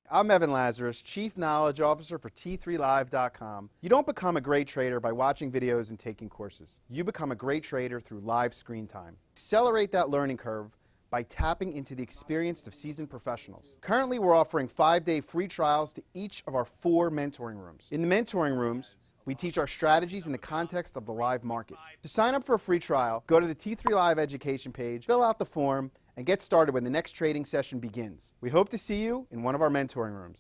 I'm Evan Lazarus, Chief Knowledge Officer for T3Live.com. You don't become a great trader by watching videos and taking courses. You become a great trader through live screen time. Accelerate that learning curve by tapping into the experience of seasoned professionals. Currently, we're offering 5-day free trials to each of our 4 mentoring rooms. In the mentoring rooms, we teach our strategies in the context of the live market. To sign up for a free trial, go to the T3 Live education page, fill out the form, and get started when the next trading session begins. We hope to see you in one of our mentoring rooms.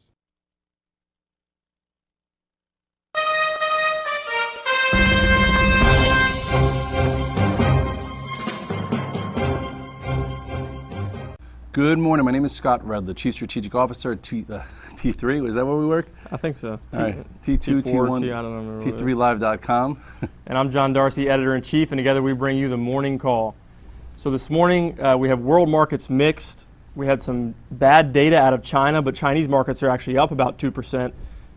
Good morning. My name is Scott Redler, Chief Strategic Officer at T3. Is that where we work? I think so. All right. T2, T1, I don't know. T3Live.com. And I'm John Darcy, Editor-in-Chief, and together we bring you the morning call. So this morning we have world markets mixed. We had some bad data out of China, but Chinese markets are actually up about 2%.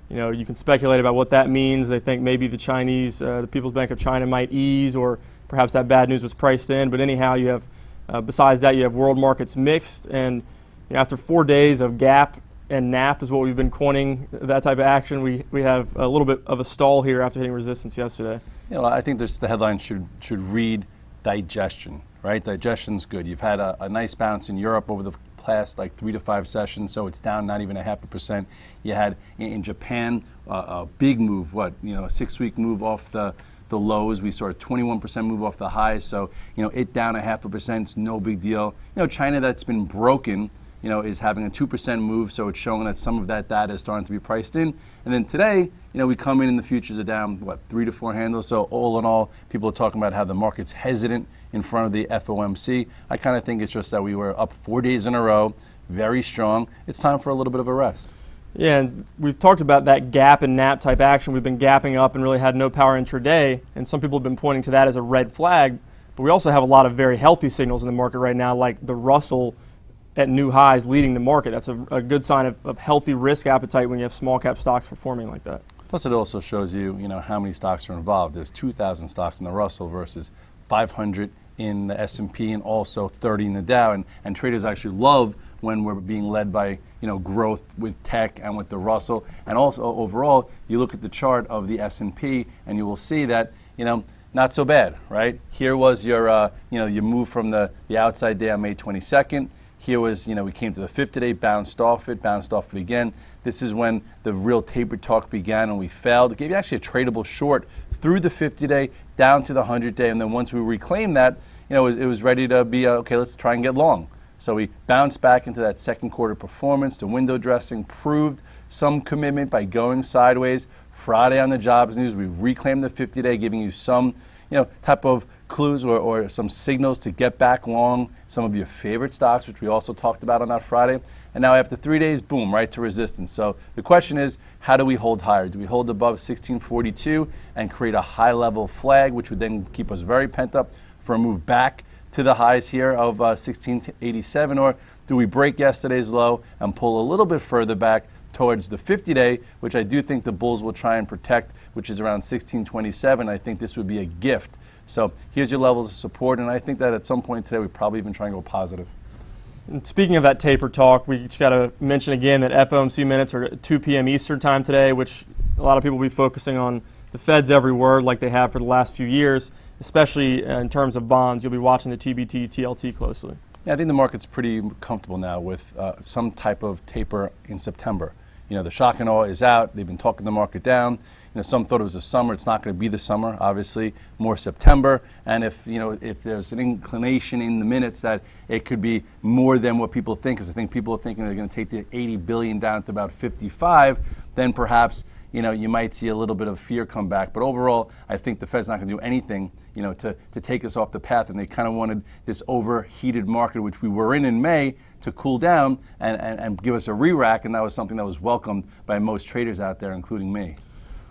You know, you can speculate about what that means. They think maybe the Chinese, the People's Bank of China might ease, or perhaps that bad news was priced in. But anyhow, you have, besides that, you have world markets mixed. And you know, after 4 days of gap and nap is what we've been coining, that type of action, we have a little bit of a stall here after hitting resistance yesterday. You know, I think the headline should read digestion, right? Digestion's good. You've had a nice bounce in Europe over the past like 3 to 5 sessions, so it's down not even 0.5%. You had in Japan a big move, a 6-week move off the lows. We saw a 21% move off the highs, so it down 0.5%, it's no big deal. China, that's been broken, is having a 2% move, so it's showing that some of that data is starting to be priced in. And then today, we come in and the futures are down, 3 to 4 handles. So all in all, people are talking about how the market's hesitant in front of the FOMC. I kind of think it's just that we were up 4 days in a row, very strong. It's time for a little bit of a rest. Yeah, and we've talked about that gap and nap type action. We've been gapping up and really had no power intraday, and some people have been pointing to that as a red flag. But we also have a lot of very healthy signals in the market right now, like the Russell at new highs leading the market. That's a good sign of healthy risk appetite when you have small cap stocks performing like that. Plus it also shows you, how many stocks are involved. There's 2,000 stocks in the Russell versus 500 in the S&P and also 30 in the Dow. And traders actually love when we're being led by, growth with tech and with the Russell. And also overall, you look at the chart of the S&P and you will see that, not so bad, right? Here was your, you move from the outside day on May 22nd. Here was, we came to the 50-day, bounced off it again. This is when the real taper talk began and we failed. It gave you actually a tradable short through the 50-day, down to the 100-day, and then once we reclaimed that, it was ready to be, okay, let's try and get long. So we bounced back into that second quarter performance. The window dressing proved some commitment by going sideways. Friday on the jobs news, we reclaimed the 50-day, giving you some, type of clues or some signals to get back long some of your favorite stocks, which we also talked about on that Friday. And now after 3 days, boom, right to resistance. So the question is, how do we hold higher? Do we hold above 1642 and create a high level flag, which would then keep us very pent up for a move back to the highs here of 1687, or do we break yesterday's low and pull a little bit further back towards the 50-day, which I do think the bulls will try and protect, which is around 1627. I think this would be a gift. So here's your levels of support, and I think that at some point today we probably even try and go positive. And speaking of that taper talk, we just got to mention again that FOMC minutes are at 2 p.m. Eastern time today, which a lot of people will be focusing on the Fed's every word like they have for the last few years, especially in terms of bonds. You'll be watching the TBT, TLT closely. Yeah, I think the market's pretty comfortable now with some type of taper in September. The shock and awe is out. They've been talking the market down. Some thought it was the summer. It's not going to be the summer, obviously, more September. And if there's an inclination in the minutes that it could be more than what people think, because I think people are thinking they're going to take the 80 billion down to about 55, then perhaps, you might see a little bit of fear come back. But overall, I think the Fed's not going to do anything, to take us off the path. And they kind of wanted this overheated market, which we were in May, to cool down and give us a re-rack. And that was something that was welcomed by most traders out there, including me.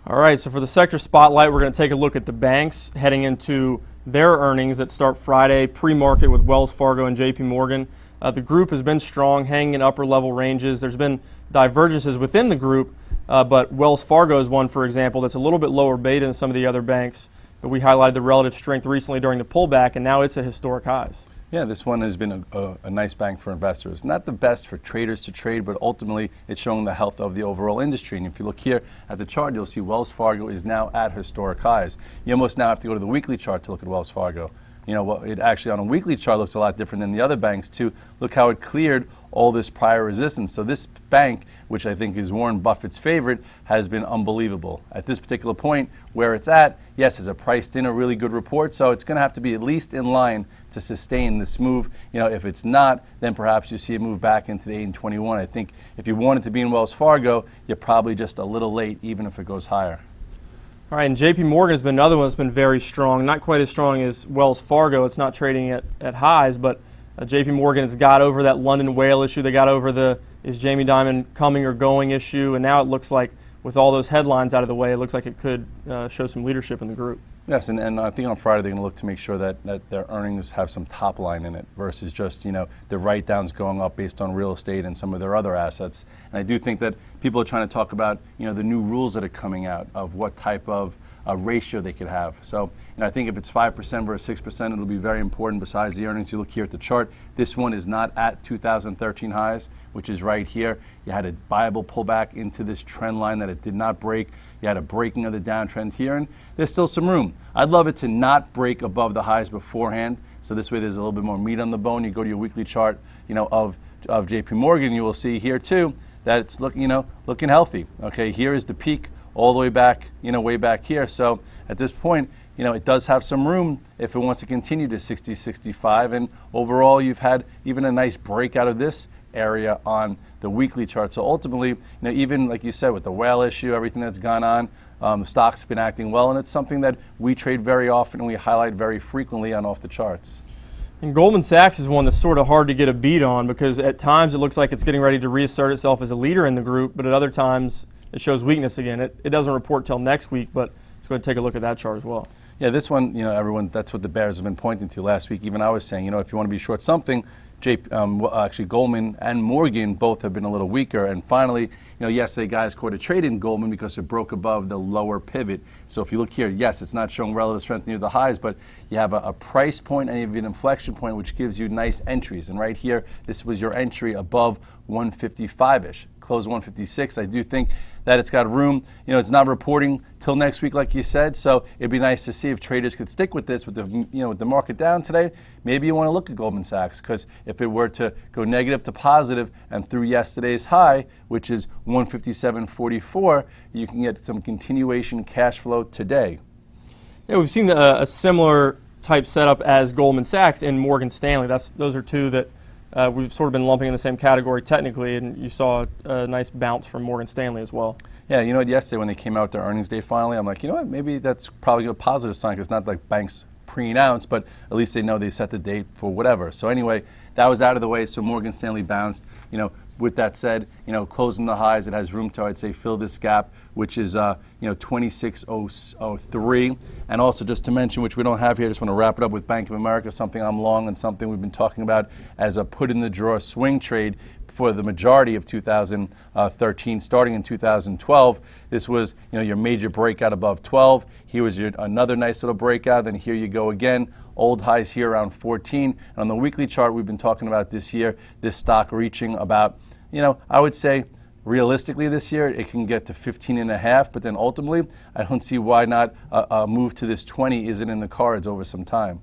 All right, so for the sector spotlight, we're going to take a look at the banks heading into their earnings that start Friday, pre-market with Wells Fargo and JP Morgan. The group has been strong, hanging in upper level ranges. There's been divergences within the group, but Wells Fargo is one, for example, that's a little bit lower beta than some of the other banks. But we highlighted the relative strength recently during the pullback, and now it's at historic highs. Yeah, this one has been a nice bank for investors. Not the best for traders to trade, but ultimately it's showing the health of the overall industry. And if you look here at the chart, you'll see Wells Fargo is now at historic highs. You almost now have to go to the weekly chart to look at Wells Fargo. You know, well, it actually on a weekly chart looks a lot different than the other banks too. Look how it cleared all this prior resistance. So this bank, which I think is Warren Buffett's favorite, has been unbelievable. At this particular point where it's at, yes, it's priced in a really good report, so it's going to have to be at least in line to sustain this move. You know, if it's not, then perhaps you see it move back into the 8.21. I think if you wanted to be in Wells Fargo, you're probably just a little late, even if it goes higher. All right, and JP Morgan has been another one that's been very strong. Not quite as strong as Wells Fargo. It's not trading at highs, but JP Morgan has got over that London whale issue. They got over the is Jamie Dimon coming or going issue, and now it looks like with all those headlines out of the way, it looks like it could show some leadership in the group. Yes, and I think on Friday they're going to look to make sure that their earnings have some top line in it versus just, you know, the write-downs going up based on real estate and some of their other assets. And I do think that people are trying to talk about, you know, the new rules that are coming out of what type of ratio they could have. So, you know, I think if it's 5% versus 6%, it'll be very important besides the earnings. You look here at the chart, this one is not at 2013 highs, which is right here. You had a viable pullback into this trend line that it did not break. You had a breaking of the downtrend here, and there's still some room. I'd love it to not break above the highs beforehand, so this way there's a little bit more meat on the bone. You go to your weekly chart, you know, of JP Morgan, you will see here too that it's looking, you know, looking healthy. Okay, here is the peak all the way back, you know, way back here. So at this point, you know, it does have some room if it wants to continue to 60, 65, and overall you've had even a nice break out of this area on the weekly chart. So ultimately, you know, even like you said with the whale issue, everything that's gone on, the stock's been acting well, and it's something that we trade very often and we highlight very frequently on off the charts. And Goldman Sachs is one that's sort of hard to get a beat on because at times it looks like it's getting ready to reassert itself as a leader in the group, but at other times it shows weakness again. It doesn't report till next week, but let's go ahead and take a look at that chart as well. Yeah, this one, you know, everyone, that's what the bears have been pointing to last week. Even I was saying, you know, if you want to be short something, actually Goldman and Morgan both have been a little weaker. And finally, you know, yesterday guys caught a trade in Goldman because it broke above the lower pivot. So if you look here, yes, it's not showing relative strength near the highs, but you have a price point and you have an inflection point which gives you nice entries. And right here, this was your entry above 155-ish. Close 156. I do think that it's got room. You know, it's not reporting till next week, like you said. So it'd be nice to see if traders could stick with this with the, you know, with the market down today. Maybe you want to look at Goldman Sachs because if it were to go negative to positive and through yesterday's high, which is 157.44, you can get some continuation cash flow today. Yeah, we've seen a similar type setup as Goldman Sachs and Morgan Stanley. Those are two that we've sort of been lumping in the same category technically, and you saw a nice bounce from Morgan Stanley as well. Yeah, you know what, yesterday when they came out with their earnings day finally, I'm like, you know what, maybe that's probably a positive sign because it's not like banks pre-announce, but at least they know they set the date for whatever. So anyway, that was out of the way, so Morgan Stanley bounced. You know, with that said, you know, closing the highs, it has room to, I'd say, fill this gap, which is, you know, 26.03. And also just to mention, which we don't have here, I just want to wrap it up with Bank of America, something I'm long and something we've been talking about as a put-in-the-drawer swing trade for the majority of 2013, starting in 2012. This was, you know, your major breakout above 12. Here was your another nice little breakout. Then here you go again. Old highs here around 14. And on the weekly chart, we've been talking about this year, this stock reaching about, you know, I would say realistically this year, it can get to 15.5, but then ultimately, I don't see why not a move to this 20 isn't in the cards over some time.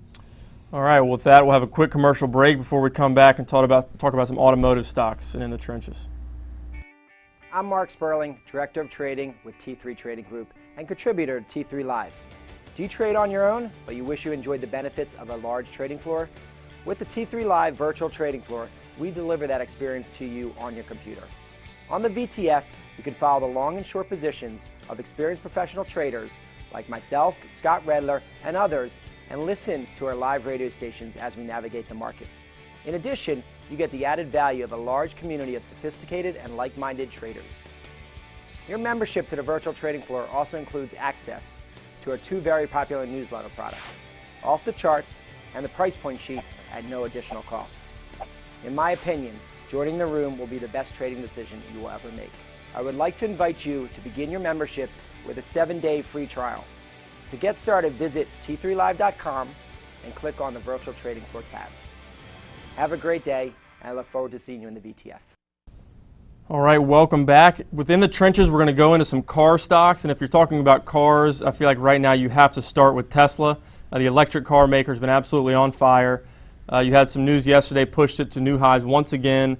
All right, well, with that, we'll have a quick commercial break before we come back and talk about some automotive stocks and in the trenches. I'm Mark Sperling, Director of Trading with T3 Trading Group and contributor to T3 Live. Do you trade on your own, but you wish you enjoyed the benefits of a large trading floor? With the T3 Live virtual trading floor, we deliver that experience to you on your computer. On the VTF, you can follow the long and short positions of experienced professional traders like myself, Scott Redler, and others, and listen to our live radio stations as we navigate the markets. In addition, you get the added value of a large community of sophisticated and like-minded traders. Your membership to the virtual trading floor also includes access to our two very popular newsletter products, Off the Charts and the Price Point Sheet at no additional cost. In my opinion, joining the room will be the best trading decision you will ever make. I would like to invite you to begin your membership with a 7-day free trial. To get started, visit t3live.com and click on the Virtual Trading Floor tab. Have a great day, and I look forward to seeing you in the VTF. All right, welcome back. Within the trenches, we're going to go into some car stocks, and if you're talking about cars, I feel like right now you have to start with Tesla. The electric car maker has been absolutely on fire. You had some news yesterday, pushed it to new highs once again,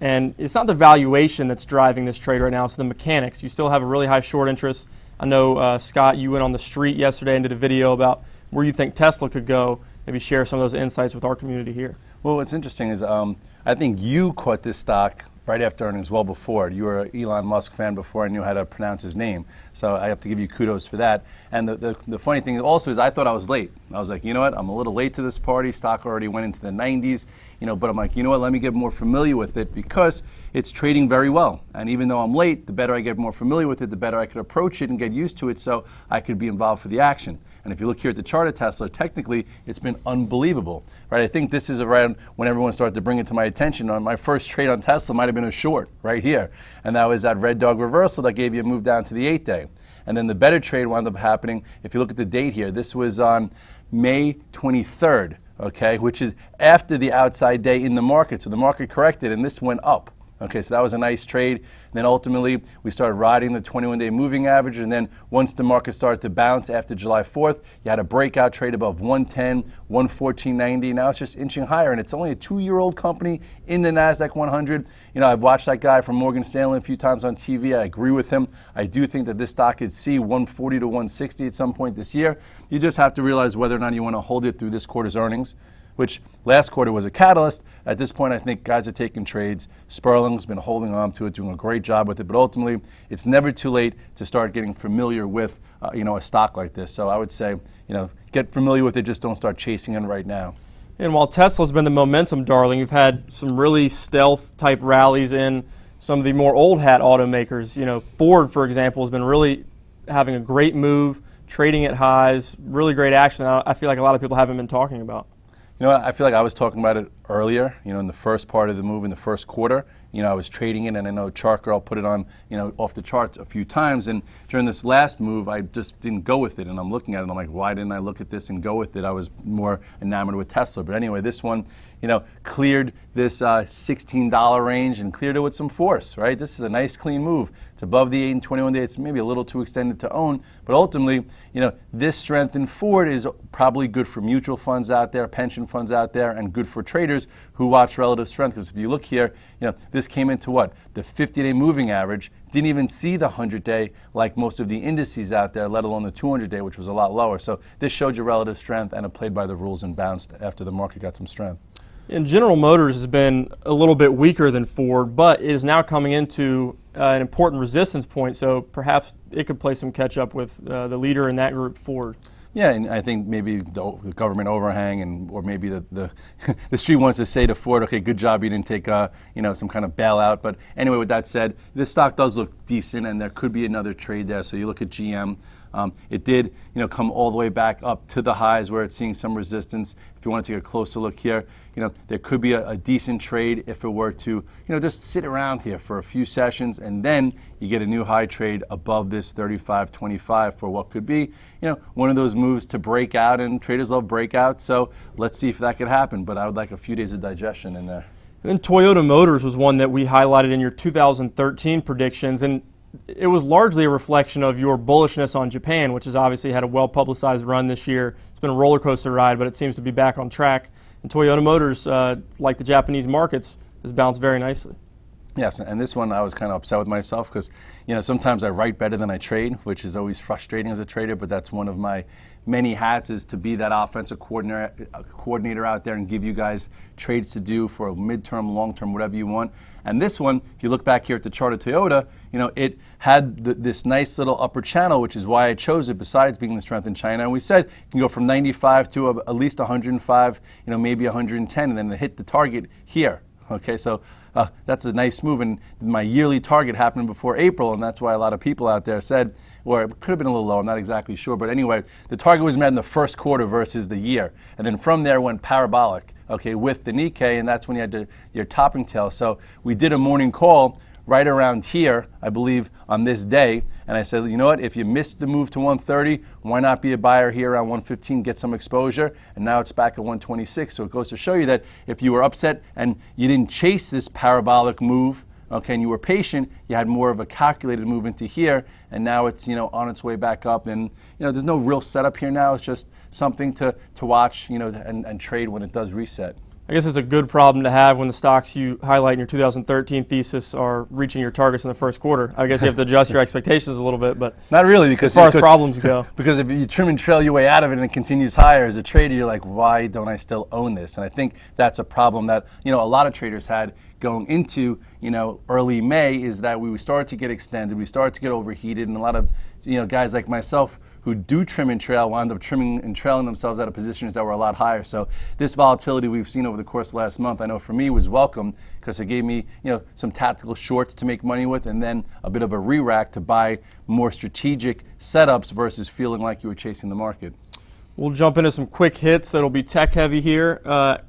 and it's not the valuation that's driving this trade right now, it's the mechanics. You still have a really high short interest. I know, Scott, you went on the street yesterday and did a video about where you think Tesla could go. Maybe share some of those insights with our community here. Well, what's interesting is I think you caught this stock right after earnings, well before. You were an Elon Musk fan before I knew how to pronounce his name. So I have to give you kudos for that. And the funny thing also is I thought I was late. I was like, you know what, I'm a little late to this party. Stock already went into the 90s, but I'm like, you know what, let me get more familiar with it because it's trading very well. And even though I'm late, the better I get more familiar with it, the better I could approach it and get used to it so I could be involved for the action. And if you look here at the chart of Tesla, technically it's been unbelievable, right? I think this is around when everyone started to bring it to my attention. My first trade on Tesla might have been a short right here. And that was that red dog reversal that gave you a move down to the 8-day. And then the better trade wound up happening. If you look at the date here, this was on May 23rd, okay, which is after the outside day in the market. So the market corrected and this went up. Okay, so that was a nice trade. And then ultimately, we started riding the 21-day moving average. And then once the market started to bounce after July 4th, you had a breakout trade above 110, 114.90. Now it's just inching higher. And it's only a 2-year-old company in the NASDAQ 100. I've watched that guy from Morgan Stanley a few times on TV. I agree with him. I do think that this stock could see 140 to 160 at some point this year. You just have to realize whether or not you want to hold it through this quarter's earnings, which last quarter was a catalyst. At this point, I think guys are taking trades. Sperling's been holding on to it, doing a great job with it. But ultimately, it's never too late to start getting familiar with, a stock like this. So I would say, get familiar with it. Just don't start chasing it right now. And while Tesla's been the momentum darling, you've had some really stealth-type rallies in some of the more old-hat automakers. Ford, for example, has been really having a great move, trading at highs, really great action. I feel like a lot of people haven't been talking about. I feel like I was talking about it earlier, in the first part of the move in the first quarter. I was trading it, and I know Chart Girl put it on, off the charts a few times. And during this last move, I just didn't go with it. And I'm looking at it, and I'm like, why didn't I look at this and go with it? I was more enamored with Tesla. But anyway, this one, cleared this $16 range and cleared it with some force, right? This is a nice, clean move. It's above the 8 and 21 day. It's maybe a little too extended to own. But ultimately, this strength in Ford is probably good for mutual funds out there, pension funds out there, and good for traders who watch relative strength. Because if you look here, this came into what? The 50-day moving average. Didn't even see the 100-day like most of the indices out there, let alone the 200-day, which was a lot lower. So this showed you relative strength, and it played by the rules and bounced after the market got some strength. And General Motors has been a little bit weaker than Ford, but it is now coming into an important resistance point, so perhaps it could play some catch-up with the leader in that group, Ford. Yeah, and I think maybe the government overhang, or maybe the street wants to say to Ford, okay, good job, you didn't take some kind of bailout. But anyway, with that said, this stock does look decent, and there could be another trade there. So you look at GM. It did, come all the way back up to the highs where it's seeing some resistance. If you want to take a closer look here, there could be a decent trade if it were to, just sit around here for a few sessions, and then you get a new high trade above this 35.25 for what could be, one of those moves to break out, and traders love breakouts. So let's see if that could happen. But I would like a few days of digestion in there. And Toyota Motors was one that we highlighted in your 2013 predictions, and it was largely a reflection of your bullishness on Japan, which has obviously had a well-publicized run this year. It's been a roller coaster ride, but it seems to be back on track. And Toyota Motors, like the Japanese markets, has bounced very nicely. Yes, and this one I was kind of upset with myself because, sometimes I write better than I trade, which is always frustrating as a trader, but that's one of my many hats, is to be that offensive coordinator out there and give you guys trades to do for a midterm, long-term, whatever you want. And this one, if you look back here at the chart of Toyota, it had this nice little upper channel, which is why I chose it, besides being the strength in China. And we said it can go from 95 to at least 105, maybe 110, and then it hit the target here. Okay, so that's a nice move, and my yearly target happened before April, and that's why a lot of people out there said, or it could have been a little low, I'm not exactly sure, but anyway, the target was met in the first quarter versus the year, and then from there went parabolic, okay, with the Nikkei, and that's when you had your topping tail. So we did a morning call right around here, I believe, on this day. And I said, you know what, if you missed the move to 130, why not be a buyer here around 115, get some exposure? And now it's back at 126. So it goes to show you that if you were upset and you didn't chase this parabolic move, okay, and you were patient, you had more of a calculated move into here, and now it's, on its way back up. And, there's no real setup here now. It's just something to watch, and trade when it does reset. I guess it's a good problem to have when the stocks you highlight in your 2013 thesis are reaching your targets in the first quarter. I guess you have to adjust your expectations a little bit, but not really, because as far as problems go. Because if you trim and trail your way out of it and it continues higher as a trader, you're like, why don't I still own this? And I think that's a problem that a lot of traders had going into early May, is that we started to get extended, we started to get overheated, and a lot of guys like myself who do trim and trail wound up trimming and trailing themselves out of positions that were a lot higher. So this volatility we've seen over the course of last month, I know for me was welcome, because it gave me some tactical shorts to make money with, and then a bit of a re-rack to buy more strategic setups versus feeling like you were chasing the market. We'll jump into some quick hits that'll be tech heavy here.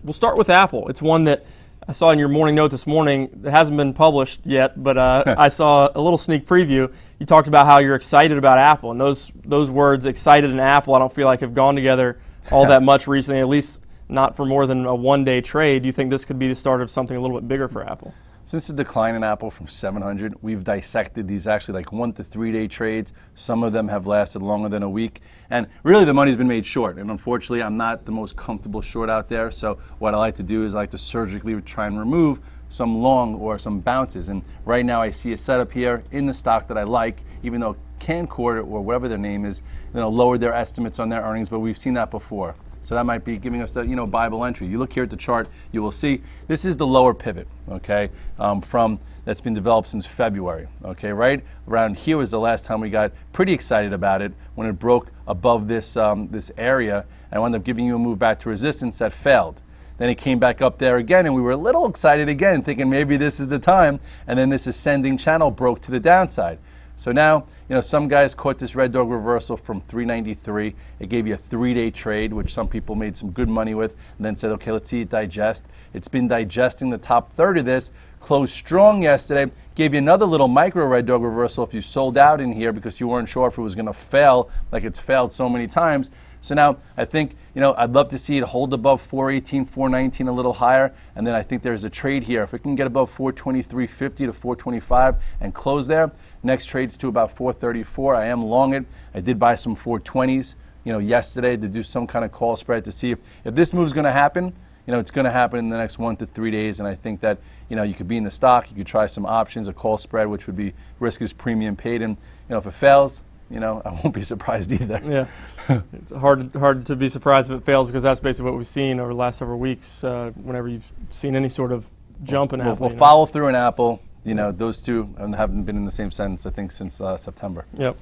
We'll start with Apple. It's one that I saw in your morning note this morning. It hasn't been published yet, but I saw a little sneak preview. You talked about how you're excited about Apple, and those words, excited and Apple, I don't feel like have gone together all that much recently, at least not for more than a one-day trade. Do you think this could be the start of something a little bit bigger for Apple? Since the decline in Apple from 700, we've dissected these actually like 1 to 3 day trades. Some of them have lasted longer than a week. And really the money's been made short. And unfortunately, I'm not the most comfortable short out there. So what I like to do is I like to surgically try and remove some long or some bounces. And right now I see a setup here in the stock that I like, even though Cancord or whatever their name is, lowered their estimates on their earnings, but we've seen that before. So that might be giving us the Bible entry. You look here at the chart, you will see this is the lower pivot, okay, that's been developed since February, okay, right around here was the last time we got pretty excited about it when it broke above this this area and wound up giving you a move back to resistance that failed. Then it came back up there again, and we were a little excited again, thinking maybe this is the time, and then this ascending channel broke to the downside. So now, some guys caught this red dog reversal from 393. It gave you a 3-day trade, which some people made some good money with, and then said, okay, let's see it digest. It's been digesting the top third of this, closed strong yesterday, gave you another little micro red dog reversal if you sold out in here because you weren't sure if it was going to fail like it's failed so many times. So now I think, I'd love to see it hold above 418, 419 a little higher, and then I think there's a trade here. If it can get above 423.50 to 425 and close there, next trade's to about 434. I am long it. I did buy some 420s, yesterday to do some kind of call spread to see if this move's going to happen. It's going to happen in the next 1 to 3 days, and I think that, you could be in the stock, you could try some options, a call spread, which would be risk is premium paid, and, if it fails, I won't be surprised either. Yeah, it's hard to be surprised if it fails, because that's basically what we've seen over the last several weeks. Whenever you've seen any sort of jump in Apple, we'll follow through in Apple. Those two haven't been in the same sentence, I think, since September. Yep.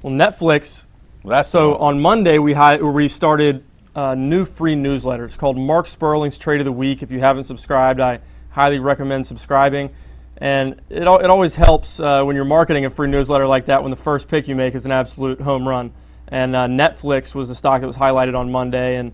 Well, Netflix. Well, that's so on Monday we started a new free newsletter. It's called Mark Sperling's Trade of the Week. If you haven't subscribed, I highly recommend subscribing. And it always helps when you're marketing a free newsletter like that when the first pick you make is an absolute home run. And Netflix was the stock that was highlighted on Monday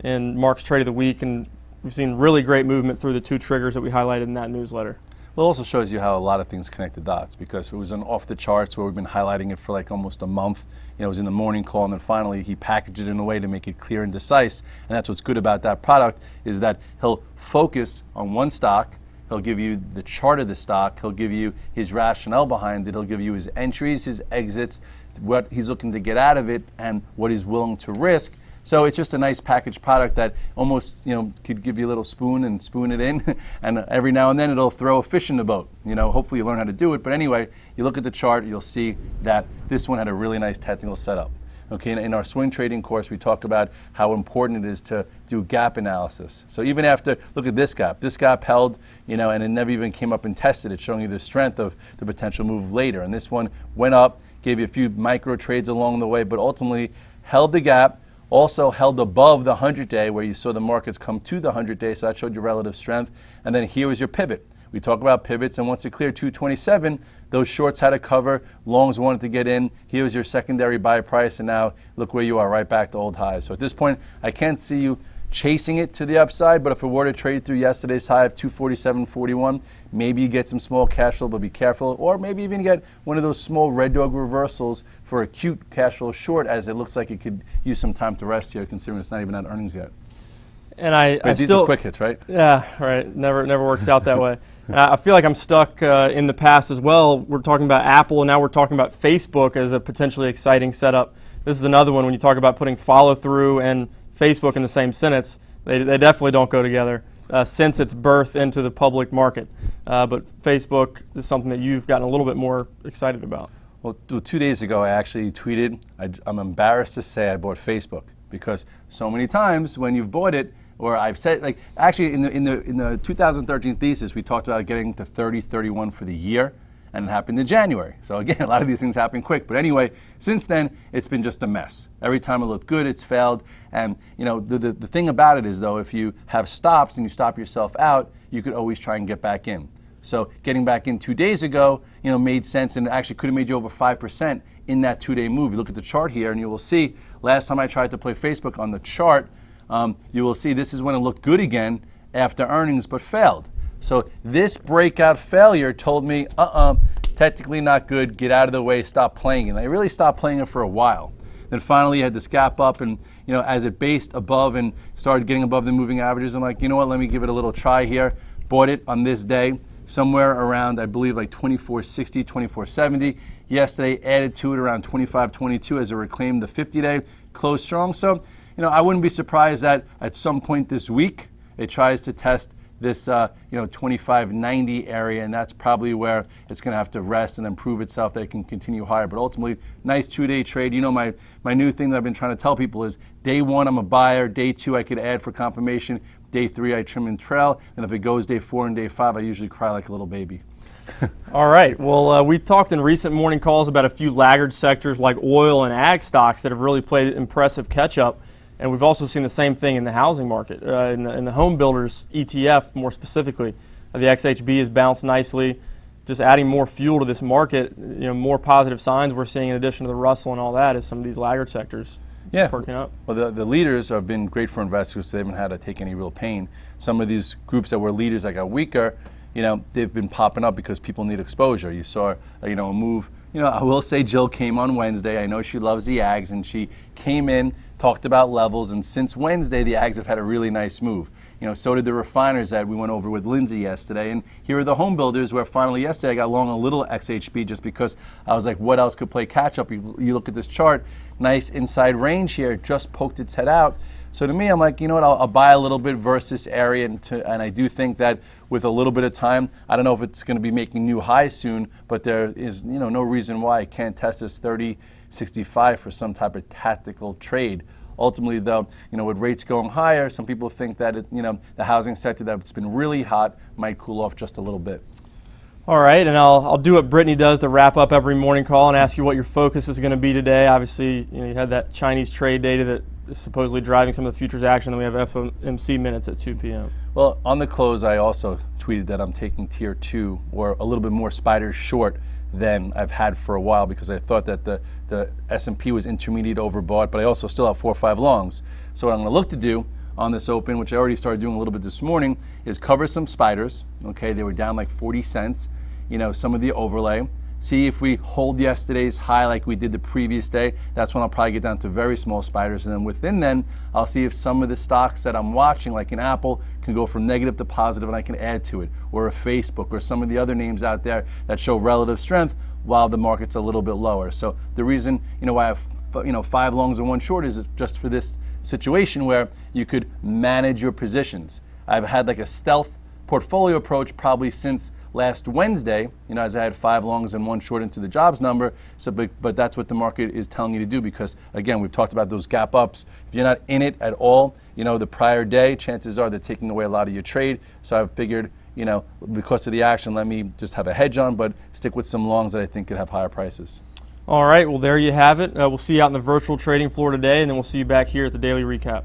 in Mark's Trade of the Week, and we've seen really great movement through the 2 triggers that we highlighted in that newsletter. Well, it also shows you how a lot of things connect the dots, because it was an off the charts where we've been highlighting it for like almost a month. It was in the morning call, and then finally he packaged it in a way to make it clear and concise. And that's what's good about that product, is that he'll focus on one stock. He'll give you the chart of the stock. He'll give you his rationale behind it. He'll give you his entries, his exits, what he's looking to get out of it, and what he's willing to risk. So it's just a nice packaged product that almost, could give you a little spoon and spoon it in, and every now and then it'll throw a fish in the boat. Hopefully you learn how to do it. But anyway, you look at the chart, you'll see that this one had a really nice technical setup. Okay, in our swing trading course, we talk about how important it is to do gap analysis. So even after, look at this gap held, and it never even came up and tested it, showing you the strength of the potential move later. And this one went up, gave you a few micro trades along the way, but ultimately held the gap, also held above the 100-day, where you saw the markets come to the 100-day, so that showed you relative strength. And then here was your pivot. We talk about pivots, and once it cleared 227, those shorts had to cover, longs wanted to get in. Here was your secondary buy price, and now look where you are, right back to old highs. So at this point, I can't see you chasing it to the upside, but if it were to trade through yesterday's high of 247.41, maybe you get some small cash flow, but be careful. Or maybe even get one of those small red dog reversals for a cute cash flow short, as it looks like it could use some time to rest here, considering it's not even at earnings yet. And I these still are quick hits, right? Yeah, right. Never works out that way. And I feel like I'm stuck in the past as well. We're talking about Apple, and now we're talking about Facebook as a potentially exciting setup. This is another one when you talk about putting follow through and Facebook in the same sentence. They definitely don't go together since its birth into the public market. But Facebook is something that you've gotten a little bit more excited about. Well, 2 days ago, I actually tweeted, I'm embarrassed to say I bought Facebook, because so many times when you've bought it, or I've said, like, actually in the 2013 thesis, we talked about getting to 30, 31 for the year, and it happened in January. So again, a lot of these things happen quick. But anyway, since then, it's been just a mess. Every time it looked good, it's failed. And you know, the thing about it is, though, if you have stops and you stop yourself out, you could always try and get back in. So getting back in 2 days ago, you know, made sense, and actually could have made you over 5% in that 2-day move. You look at the chart here, and you will see, last time I tried to play Facebook on the chart, you will see this is when it looked good again after earnings, but failed. So this breakout failure told me, technically not good, get out of the way, stop playing it. And I really stopped playing it for a while. Then finally you had this gap up, and you know, as it based above and started getting above the moving averages, I'm like, you know what, let me give it a little try here. Bought it on this day, somewhere around, I believe, like 24.60, 24.70. Yesterday, added to it around 25.22 as it reclaimed the 50-day, closed strong. So, you know, I wouldn't be surprised that at some point this week, it tries to test this, 25.90 area, and that's probably where it's going to have to rest and then prove itself that it can continue higher. But ultimately, nice 2-day trade. You know, my new thing that I've been trying to tell people is, day 1, I'm a buyer. Day 2, I could add for confirmation. Day 3, I trim and trail. And if it goes day 4 and day 5, I usually cry like a little baby. All right. Well, we talked in recent morning calls about a few laggard sectors like oil and ag stocks that have really played impressive catch-up. And we've also seen the same thing in the housing market, in the home builders ETF more specifically. The XHB has bounced nicely, just adding more fuel to this market. You know, more positive signs we're seeing in addition to the Russell and all that is some of these laggard sectors perking up. Well, the leaders have been great for investors, so they haven't had to take any real pain. Some of these groups that were leaders that got weaker, you know, they've been popping up because people need exposure. You saw, you know, a move. You know, I will say Jill came on Wednesday. I know she loves the Ags, and she came in, talked about levels, and since Wednesday, the Ags have had a really nice move. You know, so did the refiners that we went over with Lindsay yesterday. And here are the home builders, where finally yesterday I got long a little XHB just because I was like, what else could play catch up? You look at this chart, nice inside range here, just poked its head out. So to me, I'm like, you know what, I'll buy a little bit versus area, and I do think that with a little bit of time, I don't know if it's going to be making new highs soon, but there is, you know, no reason why I can't test this 30.65 for some type of tactical trade. Ultimately, though, you know, with rates going higher, some people think that the housing sector that's been really hot might cool off just a little bit. All right, and I'll do what Brittany does to wrap up every morning call and ask you what your focus is going to be today. Obviously, you know, you had that Chinese trade data that is supposedly driving some of the futures action. Then we have FOMC minutes at 2 p.m. Well, on the close, I also tweeted that I'm taking tier 2, or a little bit more spiders short than I've had for a while, because I thought that the S&P was intermediate overbought, but I also still have 4 or 5 longs. So what I'm going to look to do on this open, which I already started doing a little bit this morning, is cover some spiders. Okay, they were down like 40 cents. You know, some of the overlay. See if we hold yesterday's high like we did the previous day. That's when I'll probably get down to very small spiders, and then within then, I'll see if some of the stocks that I'm watching, like an Apple, can go from negative to positive, and I can add to it, or a Facebook, or some of the other names out there that show relative strength while the market's a little bit lower. So the reason, you know, why I have 5 longs and 1 short is just for this situation where you could manage your positions. I've had like a stealth portfolio approach probably since last Wednesday, you know, as I had 5 longs and 1 short into the jobs number. So, but that's what the market is telling you to do, because again, we've talked about those gap ups. If you're not in it at all, you know, the prior day, chances are they're taking away a lot of your trade. So I've figured, you know, because of the action, let me just have a hedge on, but stick with some longs that I think could have higher prices. All right, well, there you have it. We'll see you out in the virtual trading floor today, and then we'll see you back here at the daily recap.